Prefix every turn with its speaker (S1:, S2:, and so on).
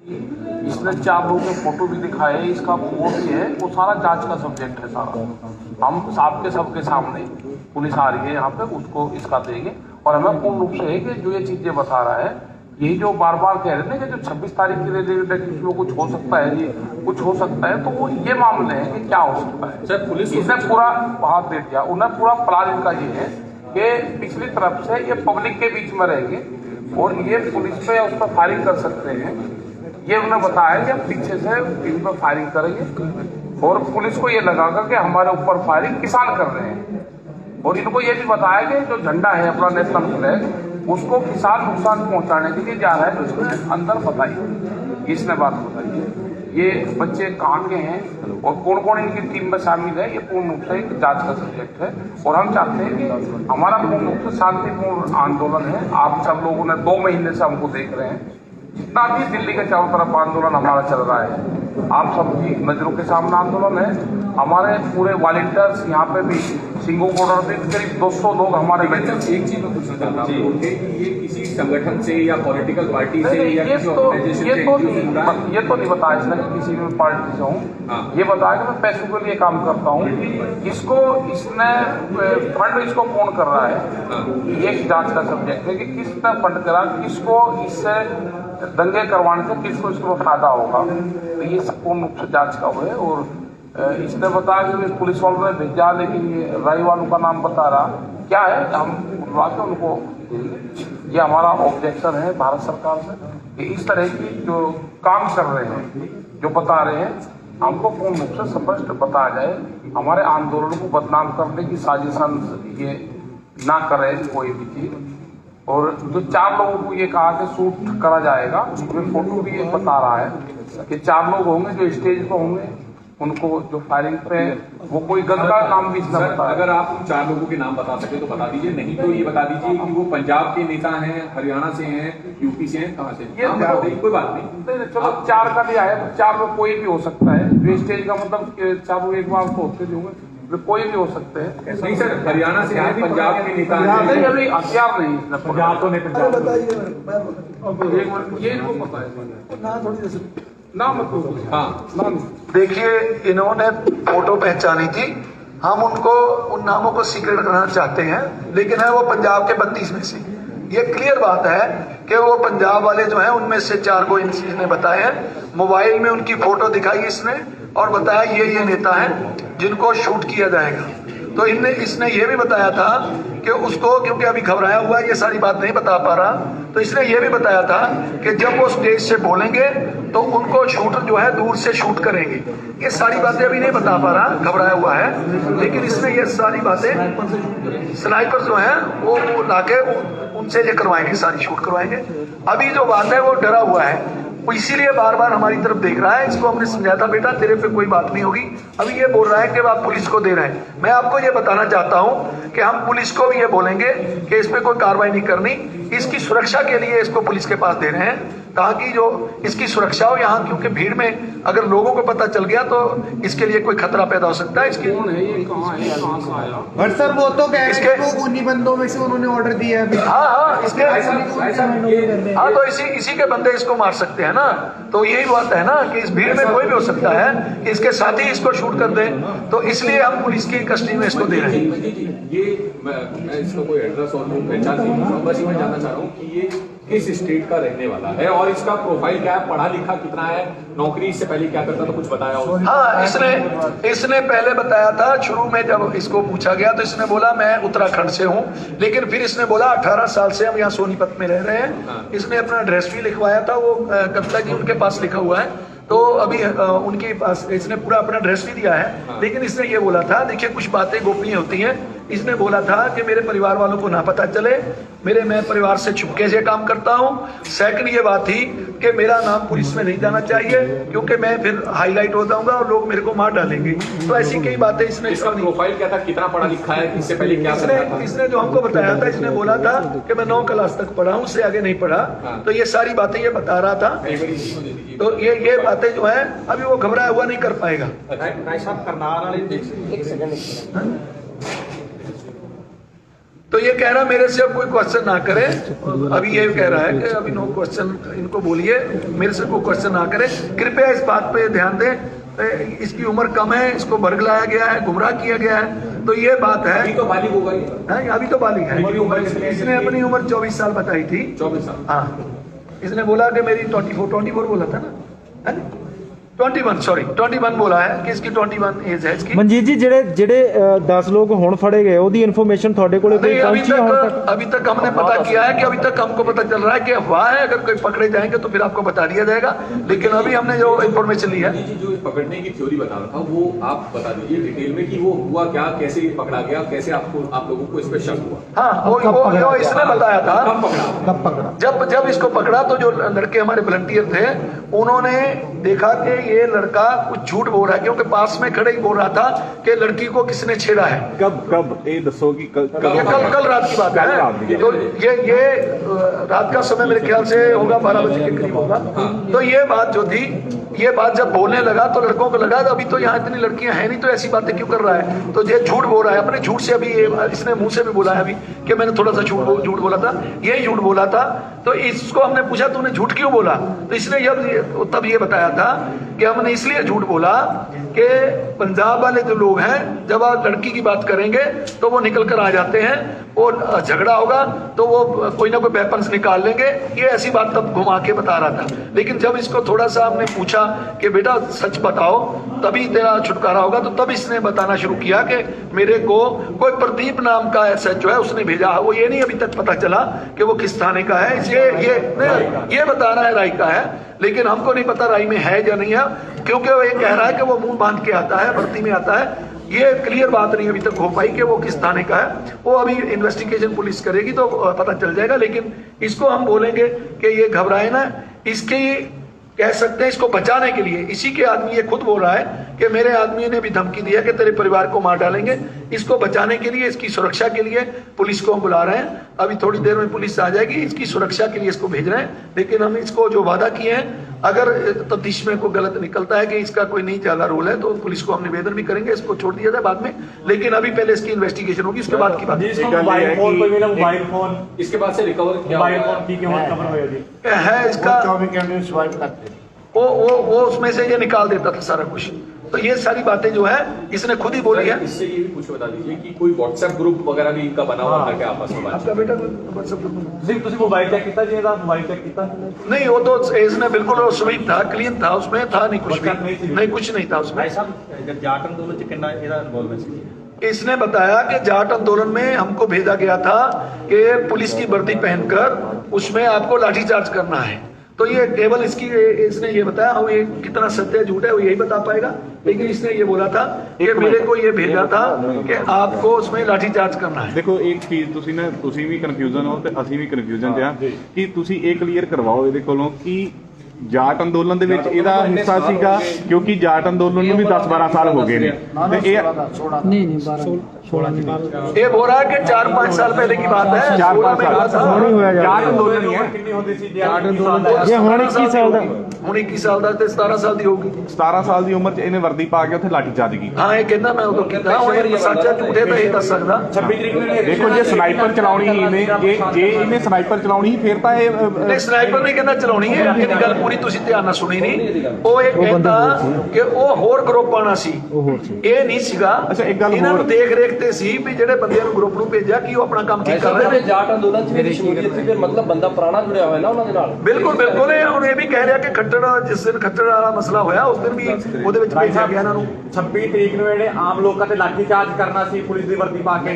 S1: इसने 4 लोगों के फोटो भी दिखाए, इसका वो भी है, वो सारा जांच का सब्जेक्ट है सारा। हम सबके सामने पुलिस आ रही है यहाँ पे, उसको इसका देंगे। और हमें पूर्ण रूप से है कि जो ये चीजें बता रहा है, यही जो बार बार कह रहे हैं कि जो 26 तारीख के लिए कुछ हो सकता है, ये कुछ हो सकता है, तो वो ये मामले हैं कि क्या हो सकता है।
S2: सर पुलिस
S1: इसने पूरा हाथ दे दिया, उन्हें पूरा प्लान इनका ये है कि पिछली तरफ से ये पब्लिक के बीच में रहेंगे और ये पुलिस पे उस पर फायरिंग कर सकते हैं। ये उन्हें बताया कि हम पीछे से इन पर फायरिंग करेंगे और पुलिस को ये लगागा कि हमारे ऊपर फायरिंग किसान कर रहे हैं। और इनको ये भी बताया कि जो झंडा है अपना नेशनल फ्लैग, उसको किसान नुकसान पहुंचाने के लिए जा रहा है, तो इसमें अंदर बताइए, इसने बात बताई ये बच्चे कहाँ के हैं और कौन कौन इनकी टीम में शामिल है, ये पूर्ण रूप से एक जांच का सब्जेक्ट है। और हम चाहते हैं कि हमारा पूर्ण रूप से शांतिपूर्ण आंदोलन है। आप सब लोगों ने 2 महीने से हमको देख रहे हैं, जितना भी दिल्ली के चारों तरफ आंदोलन हमारा चल रहा है, आप सबकी नजरों के सामने आंदोलन है। हमारे पूरे वॉलंटियर्स यहाँ पे भी सिंगू बॉर्डर पे करीब 200 लोग हमारे बैठे।
S2: एक चीज मैं पूछना चाहता हूँ कि ये किसी संगठन से या पॉलिटिकल पार्टी से या किसी ऑर्गेनाइजेशन से
S1: ये तो नहीं बताया इसने कि किसी भी पार्टी से हूँ। ये बताया कि मैं पैसों के लिए काम करता हूँ। इसने फंड इसको कौन कर रहा है, ये जांच का सब्जेक्ट है कि किसने फंड करा, किसको इससे दंगे करवाने से किसको इसको फायदा होगा, तो ये पूर्ण रूप से जांच का हुआ है। और इसने बताया कि पुलिस वालों ने भेजा, लेकिन ये राय वालों का नाम बता रहा क्या है, हम बुलवा के उनको देंगे। ये हमारा ऑब्जेक्शन है भारत सरकार से कि इस तरह की जो काम कर रहे हैं, जो बता रहे हैं, हमको पूर्ण रूप से स्पष्ट बताया जाए। हमारे आंदोलन को बदनाम करने की साजिशन ये ना करे कोई भी चीज। और जो 4 लोगों को ये कहा कि शूट करा जाएगा, उसमें फोटो भी ये बता रहा है कि 4 लोग होंगे जो स्टेज पर होंगे, उनको जो फायरिंग पे वो कोई गलत का नाम भी इसमें बता।
S2: अगर आप 4 लोगों के नाम बता सके तो बता दीजिए, नहीं तो ये बता दीजिए कि वो पंजाब के नेता हैं, हरियाणा से हैं, यूपी से हैं, कहाँ से? ये कोई बात नहीं,
S1: चलो 4 का लिया है, 4 में कोई भी हो सकता है। जो स्टेज का मतलब 4 लोग एक बार तो होते होंगे, कोई भी हो सकते हैं।
S2: नहीं सर, हरियाणा से हैं, पंजाब के नेता हैं,
S1: अभी हथियार नहीं,
S3: पंजाब तो नहीं, पंजाब
S1: ये इनको पता है ना, मतलब
S2: हाँ।
S4: देखिए, इन्होंने फोटो पहचानी थी, हम उनको उन नामों को सीक्रेट करना चाहते हैं, लेकिन है वो पंजाब के 32 में से। ये क्लियर बात है कि वो पंजाब वाले जो हैं उनमें से 4 को इन चीज ने बताए हैं। मोबाइल में उनकी फोटो दिखाई इसने और बताया ये नेता हैं जिनको शूट किया जाएगा। तो इसने ये भी बताया था कि उसको, क्योंकि अभी घबराया हुआ है, ये सारी बात नहीं बता पा रहा, तो इसने ये भी बताया था कि जब वो स्टेज से बोलेंगे तो उनको शूटर जो है दूर से शूट करेंगे। ये सारी बातें अभी नहीं बता पा रहा, घबराया हुआ है, लेकिन इसने ये सारी बातें स्नाइपर जो है वो लाके उनसे ये करवाएंगे, सारी शूट करवाएंगे। अभी जो बात है वो डरा हुआ है, वो इसीलिए बार बार हमारी तरफ देख रहा है। इसको हमने समझाया था, बेटा तेरे पे कोई बात नहीं होगी। अभी ये बोल रहा है कि आप पुलिस को दे रहे हैं। मैं आपको ये बताना चाहता हूं कि हम पुलिस को भी ये बोलेंगे कि इस पे कोई कार्रवाई नहीं करनी, इसकी सुरक्षा के लिए इसको पुलिस के पास दे रहे हैं, ताकि जो इसकी सुरक्षा हो यहाँ, क्योंकि भीड़ में अगर लोगों को पता चल गया तो इसके लिए कोई खतरा पैदा हो सकता है। इसके
S1: कौन है ये, कहाँ है, कहाँ से आया?
S3: बट सर वो तो कह रहे हैं कि उन्हीं बंदों में से उन्होंने ऑर्डर दिया है।
S4: हाँ, इसके हाँ, तो इसी के बंदे इसको मार सकते हैं ना। तो यही बात है ना कि इस भीड़ में कोई भी हो सकता है कि इसके साथ ही इसको शूट कर दे, तो इसलिए हम पुलिस की कस्टडी में इसको दे रहे हैं।
S2: ये मैं इसका कोई एड्रेस और पहचान नहीं, बस मैं जानना चाह रहा हूँ कि ये किस स्टेट का रहने वाला है और इसका प्रोफाइल क्या है, पढ़ा लिखा कितना है, नौकरी इससे पहले क्या करता था, कुछ बताया हो?
S4: हाँ, इसने पहले बताया था, शुरू में जब इसको पूछा गया तो इसने बोला मैं उत्तराखंड से हूँ, लेकिन फिर इसने बोला 18 साल से हम यहाँ सोनीपत में रह रहे हैं। इसने अपना एड्रेस भी लिखवाया था, वो कविता जी उनके पास लिखा हुआ है, तो अभी उनके पास इसने पूरा अपना एड्रेस भी दिया है। लेकिन इसने ये बोला था, देखिए कुछ बातें गोपनीय होती हैं, इसने बोला था कि मेरे परिवार वालों को ना पता चले, मैं परिवार से छुपके से काम करता हूँ। सेकंड ये बात थी कि मेरा नाम पुलिस में नहीं जाना चाहिए, क्योंकि मैं फिर हाईलाइट हो जाऊंगा और लोग मेरे को मार डालेंगे। तो ऐसी कई बातें इसने।
S2: इसका प्रोफाइल क्या था, कितना पढ़ा लिखा है, इससे पहले क्या करता था?
S4: इसने जो हमको बताया था, इसने बोला था कि मैं 9 क्लास तक पढ़ा हूँ, उससे आगे नहीं पढ़ा। तो ये सारी बातें ये बता रहा था। तो ये बातें जो है अभी वो घबराया हुआ नहीं कर पाएगा। तो तो ये कह रहा मेरे से अब कोई क्वेश्चन ना करे, अभी ये कह रहा है कि अभी नो क्वेश्चन, इनको बोलिए मेरे से कोई क्वेश्चन ना करे, कृपया इस बात पे ध्यान दें, इसकी उम्र कम है, इसको बरगलाया गया है, गुमराह किया गया है, तो ये बात है।
S2: अभी तो बालिग होगा ये,
S4: अभी तो बालिग है, इसने अपनी उम्र 24 साल बताई थी।
S2: 24 साल।
S4: हाँ, इसने बोला कि मेरी 24 बोला था ना, 21 सॉरी 21 बोला है कि इसकी 21 एज है इसकी।
S5: ਮਨਜੀਤ ਜੀ ਜਿਹੜੇ 10 ਲੋग ਹੁਣ ਫੜੇ ਗਏ ਉਹਦੀ ਇਨਫੋਰमेशन ਤੁਹਾਡੇ ਕੋਲੇ
S4: नहीं,
S5: पहुंची है ਹੁਣ तक?
S4: अभी तक हमने पता किया है कि अभी तक हमको पता चल रहा है कि अफवाह है, अगर कोई पकड़े जाएंगे तो फिर आपको बता दिया जाएगा, लेकिन अभी हमने जो इन्फॉर्मेशन ली है।
S2: जी, जो पकड़ने की थ्योरी बता रहा था वो आप बता दीजिए डिटेल में कि वो हुआ क्या, कैसे पकड़ा गया, कैसे आप लोगों को इस पर शक हुआ?
S4: हाँ, वो इसने बताया था।
S2: कब पकड़ा?
S4: जब इसको पकड़ा तो जो लड़के हमारे वॉलंटियर थे उन्होंने देखा कि ये लड़का कुछ झूठ बोल रहा है, क्योंकि पास में खड़े ही बोल रहा था कि लड़की को किसने छेड़ा है।
S6: कब ये दसो कि
S4: कल रात की बात है। तो ये रात का समय मेरे ख्याल से होगा 12 बजे के करीब होगा। तो ये बात जो थी, ये बात जब बोलने लगा तो लड़कों को लगा अभी तो यहाँ इतनी लड़कियां हैं नहीं, तो ऐसी बातें क्यों कर रहा है, तो ये झूठ बोल रहा है। अपने झूठ से अभी इसने मुंह से भी बोला है अभी कि मैंने थोड़ा सा झूठ बोला था, ये झूठ बोला था। तो इसको हमने पूछा तूने झूठ क्यों बोला, तो इसने तब ये बताया था कि हमने इसलिए झूठ बोला कि पंजाब वाले जो लोग हैं जब आप लड़की की बात करेंगे तो वो निकल कर आ जाते हैं, और झगड़ा होगा तो वो कोई ना कोई वेपन्स निकाल लेंगे, ये ऐसी बात तब घुमा के बता रहा था। लेकिन जब इसको थोड़ा सा हमने पूछा कि बेटा सच बताओ तभी तेरा छुटकारा होगा, तो तब इसने बताना शुरू किया कि मेरे को कोई प्रदीप नाम का एसएचओ है उसने भेजा है, वो ये नहीं अभी तक पता चला कि वो किस थाने का है, ये बता रहा है राय का है, लेकिन हमको नहीं पता राय में है या नहीं है, क्योंकि वो ये कह रहा है कि वो मुंह बांध के आता है, भर्ती में आता है। ये क्लियर बात नहीं अभी तक हो पाई कि वो किस थाने का है, वो अभी इन्वेस्टिगेशन पुलिस करेगी तो पता चल जाएगा। लेकिन इसको हम बोलेंगे कि ये घबराए ना, इसके कह सकते हैं इसको बचाने के लिए, इसी के आदमी ये खुद बोल रहा है कि मेरे आदमी ने भी धमकी दिया कि तेरे परिवार को मार डालेंगे। इसको बचाने के लिए, इसकी सुरक्षा के लिए पुलिस को हम बुला रहे हैं, अभी थोड़ी देर में पुलिस आ जाएगी, इसकी सुरक्षा के लिए इसको भेज रहे हैं। लेकिन हम इसको जो वादा किए हैं, अगर तफ्तीश में कोई गलत निकलता है कि इसका कोई नहीं ज्यादा रोल है तो पुलिस को हम निवेदन भी करेंगे, इसको छोड़ दिया जाए बाद में, लेकिन अभी पहले इसकी इन्वेस्टिगेशन होगी, उसके बाद की बात।
S6: मोबाइल फोन
S2: इसके बाद से रिकवर किया
S4: है इसका, वो उसमें से ये निकाल देता था सारा कुछ। तो ये सारी बातें जो है इसने खुद ही बोली है।
S2: इससे ये भी कुछ बता दीजिए कि कोई व्हाट्सएप ग्रुप वगैरह भी इनका बना हुआ था क्या आपस में?
S4: आपका बेटा व्हाट्सएप ग्रुप
S5: ਤੁਸੀਂ ਮੋਬਾਈਲ ਚੈੱਕ ਕੀਤਾ ਜੀ ਇਹਦਾ, ਮੋਬਾਈਲ ਚੈੱਕ ਕੀਤਾ?
S4: नहीं, वो तो इसने बिल्कुल स्वीप था, क्लीन था, उसमें था नहीं कुछ भी, नहीं कुछ नहीं था उसमें।
S5: ਜਾਟ ਅੰਦੋਲਨ ਚ ਕਿੰਨਾ ਇਹਦਾ ਇਨਵੋਲਵਮੈਂਟ ਸੀ?
S4: इसने बताया कि जाट आंदोलन में हमको भेजा गया था कि पुलिस की वर्दी पहनकर उसमें आपको लाठीचार्ज करना है, तो ये केवल इसने ये बताया, हम ये कितना सत्य झूठ है वो यही बता पाएगा, लेकिन इसने ये बोला था कि मेरे को ये भेजा था कि आपको उसमें लाठीचार्ज करना है।
S6: ਦੇਖੋ ਇੱਕ ਚੀਜ਼ ਤੁਸੀਂ ਵੀ ਕਨਫਿਊਜ਼ਨ ਹੋ ਤੇ ਅਸੀਂ ਵੀ ਕਨਫਿਊਜ਼ਨ ਤੇ ਆ ਕਿ ਤੁਸੀਂ ਇਹ ਕਲੀਅਰ ਕਰਵਾਓ ਇਹਦੇ ਕੋਲੋਂ ਕਿ ਜਾਟ ਅੰਦੋਲਨ ਦੇ ਵਿੱਚ ਇਹਦਾ ਹਿੱਸਾ ਸੀਗਾ, ਕਿਉਂਕਿ ਜਾਟ ਅੰਦੋਲਨ ਨੂੰ ਵੀ 10-12 ਸਾਲ ਹੋ ਗਏ ਨੇ ਤੇ ਇਹ
S5: ਨਹੀਂ 16
S4: ये बोल रहा है कि 4-5 साल पहले की बात है,
S6: 4-5 साल
S5: ਨਹੀਂ ਹੋਇਆ
S6: ਜਾਟ ਅੰਦੋਲਨ ਹੀ ਹੈ।
S5: ਕਿੰਨੀ ਹੁੰਦੀ ਸੀ ਜਾਟ ਅੰਦੋਲਨ? ਇਹ ਹੁਣ 21 ਸਾਲ ਦਾ,
S4: ਹੁਣ 21 ਸਾਲ ਦਾ ਤੇ 17 ਸਾਲ ਦੀ ਹੋਊਗੀ।
S6: 17 ਸਾਲ ਦੀ ਉਮਰ 'ਚ ਇਹਨੇ ਵਰਦੀ ਪਾ ਕੇ ਉੱਥੇ ਲਾਠੀਚਾਰਜ ਕੀਤੀ।
S4: ਹਾਂ, ਇਹ ਕਹਿੰਦਾ ਮੈਂ ਉਦੋਂ ਕੀਤਾ, ਹੁਣ ਇਹ ਸੱਚਾ ਝੂਠੇ ਤਾਂ ਇਹ ਦੱਸ ਸਕਦਾ।
S5: 26 ਤਰੀਕ ਨੂੰ
S6: ਦੇਖੋ ਜੇ ਸਨਾਈਪਰ ਚਲਾਉਣੀ ਹੀ ਇਹਨੇ, ਜੇ ਇਹਨੇ ਸਨਾਈਪਰ ਚਲਾਉਣੀ ਹੀ ਫਿਰ ਤਾਂ ਇਹ
S4: ਨਹੀਂ, ਸਨਾਈਪਰ ਨਹੀਂ ਕਹਿੰਦਾ ਚਲਾਉਣੀ ਹੈ, ਇਹਦੀ ਗੱਲ ਪੂਰੀ ਤੁਸੀਂ ਧਿਆਨ ਨਾਲ ਸੁਣੀ ਨਹੀਂ। ਉਹ ਇਹ ਕਹਿੰਦਾ ਕਿ ਉਹ ਹੋਰ ਗਰੁੱਪ ਆਣਾ ਸੀ, ਇਹ ਨਹੀਂ ਸੀਗਾ।
S6: ਅੱਛਾ, ਇੱਕ ਗੱਲ
S4: ਇਹਨਾਂ ਨੂੰ
S6: ਹੋਰ।
S4: ਦੇਖ ਰੇਖ ਤੇ ਸੀ ਵੀ ਜਿਹੜੇ ਬੰਦਿਆਂ ਨੂੰ ਗਰੁੱਪ ਨੂੰ ਭੇਜਿਆ ਕਿ ਉਹ ਆਪਣਾ ਕੰਮ ਠੀਕ ਕਰ ਰਹੇ ਨੇ।
S7: ਜਾਟ ਅੰਦੋਲਨ ਚ ਵੀ ਸ਼ਮੂਲੀਅਤ ਸੀ, ਫਿਰ ਮਤਲਬ ਬੰਦਾ ਪੁਰਾਣਾ ਜੁੜਿਆ ਹੋਇਆ ਨਾ ਉਹਨਾਂ ਦੇ ਨਾਲ।
S4: ਬਿਲਕੁਲ ਬਿਲਕੁਲ, ਇਹ ਹੁਣ ਇਹ ਵੀ ਕਹਿ ਰਿਹਾ ਕਿ ਖੱਟੜ, ਜਿਸ ਦਿਨ ਖੱਟੜ ਵਾਲਾ ਮਸਲਾ ਹੋਇਆ ਉਸ ਦਿਨ ਵੀ ਉਹਦੇ ਵਿੱਚ ਭੇਜਿਆ ਗਿਆ ਇਹਨਾਂ ਨੂੰ।
S5: 26 ਤਰੀਕ ਨੂੰ ਇਹਨੇ ਆਮ ਲੋਕਾਂ ਤੇ ਲਾਠੀਚਾਰਜ ਕਰਨਾ ਸੀ ਪੁਲਿਸ ਦੀ ਵਰਦੀ ਪਾ ਕੇ।